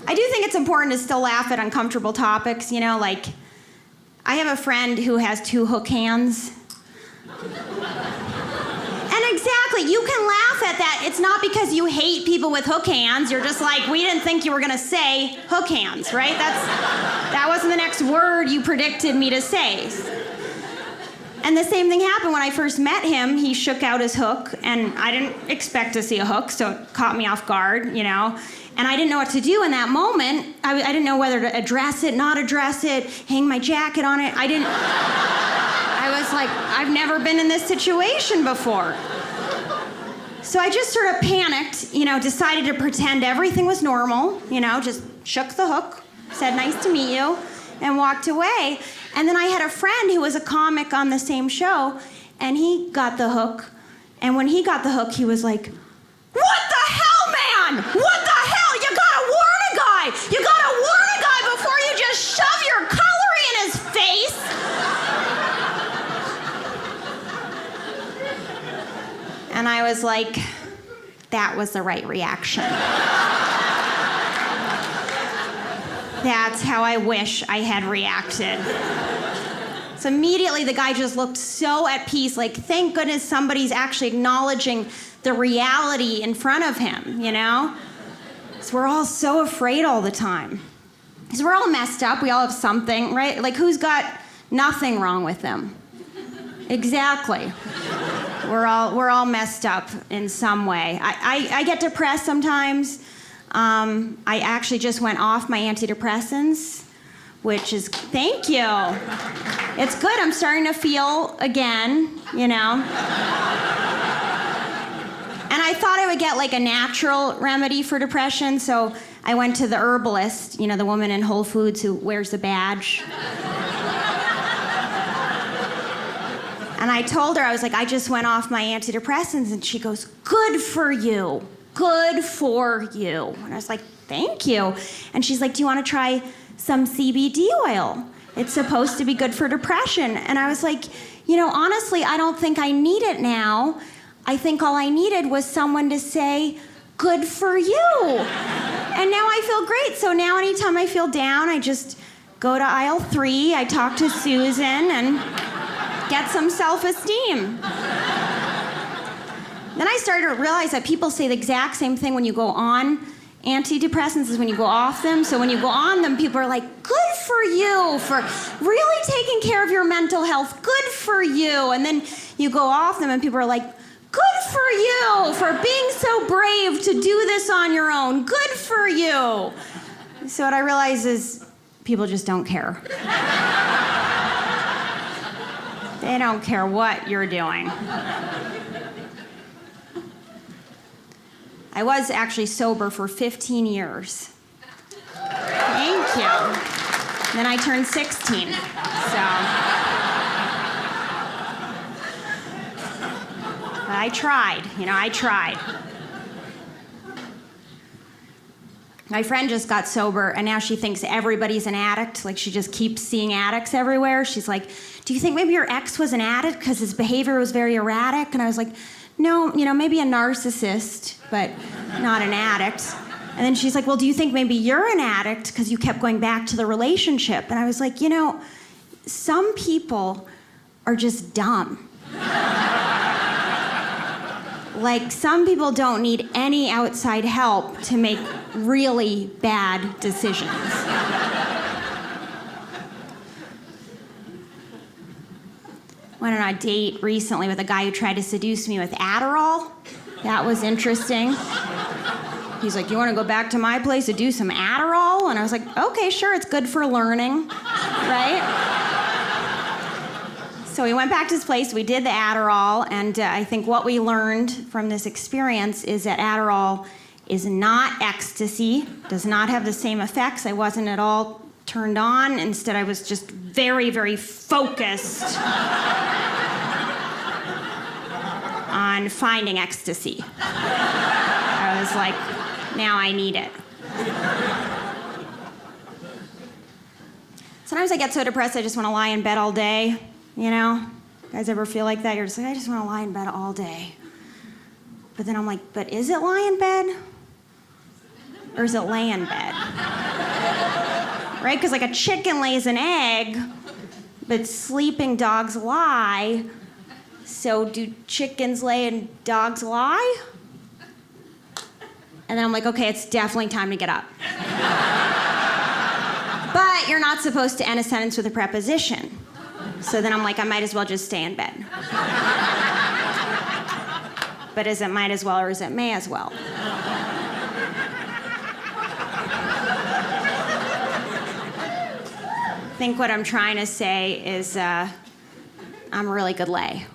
I do think it's important to still laugh at uncomfortable topics, like I have a friend who has 2 hook hands. And exactly, you can laugh at that. It's not because you hate people with hook hands. You're just like, we didn't think you were gonna say hook hands, right? That wasn't the next word you predicted me to say. And the same thing happened when I first met him. He shook out his hook, and I didn't expect to see a hook, so it caught me off guard, And I didn't know what to do in that moment. I didn't know whether to address it, not address it, hang my jacket on it. I was like, I've never been in this situation before. So I just sort of panicked, decided to pretend everything was normal, just shook the hook, said nice to meet you, and walked away. And then I had a friend who was a comic on the same show, and he got the hook. And when he got the hook, he was like, what the hell, man? What the hell? You gotta warn a guy. You gotta warn a guy before you just shove your cutlery in his face. And I was like, that was the right reaction. That's how I wish I had reacted. So immediately the guy just looked so at peace, like, thank goodness somebody's actually acknowledging the reality in front of him, So we're all so afraid all the time. Because we're all messed up, we all have something, right? Like, who's got nothing wrong with them? Exactly. We're all messed up in some way. I get depressed sometimes. I actually just went off my antidepressants, which is, thank you. It's good, I'm starting to feel again, And I thought I would get like a natural remedy for depression, so I went to the herbalist, the woman in Whole Foods who wears the badge. And I told her, I was like, I just went off my antidepressants, and she goes, good for you. Good for you. And I was like, thank you. And she's like, do you want to try some CBD oil? It's supposed to be good for depression. And I was like, honestly, I don't think I need it now. I think all I needed was someone to say, good for you. And now I feel great. So now anytime I feel down, I just go to aisle 3, I talk to Susan, and get some self-esteem. Then I started to realize that people say the exact same thing when you go on antidepressants as when you go off them. So when you go on them, people are like, good for you for really taking care of your mental health. Good for you. And then you go off them and people are like, good for you for being so brave to do this on your own. Good for you. So what I realize is people just don't care. They don't care what you're doing. I was actually sober for 15 years. Thank you. Then I turned 16, so. But I tried, I tried. My friend just got sober, and now she thinks everybody's an addict. Like, she just keeps seeing addicts everywhere. She's like, do you think maybe your ex was an addict because his behavior was very erratic? And I was like, no, maybe a narcissist, but not an addict. And then she's like, well, do you think maybe you're an addict because you kept going back to the relationship? And I was like, some people are just dumb. Like, some people don't need any outside help to make really bad decisions. Went on a date recently with a guy who tried to seduce me with Adderall. That was interesting. He's like, you want to go back to my place to do some Adderall? And I was like, okay, sure, it's good for learning, right? So we went back to his place, we did the Adderall, and I think what we learned from this experience is that Adderall is not ecstasy, does not have the same effects. I wasn't at all turned on. Instead, I was just very, very focused on finding ecstasy. I was like, now I need it. Sometimes I get so depressed I just want to lie in bed all day, You guys ever feel like that? You're just like, I just want to lie in bed all day. But then I'm like, but is it lie in bed? or is it lay in bed? Right? Because like a chicken lays an egg, but sleeping dogs lie. So do chickens lay and dogs lie? And then I'm like, okay, it's definitely time to get up. But you're not supposed to end a sentence with a preposition. So then I'm like, I might as well just stay in bed. But is it might as well or is it may as well? I think what I'm trying to say is I'm a really good lay.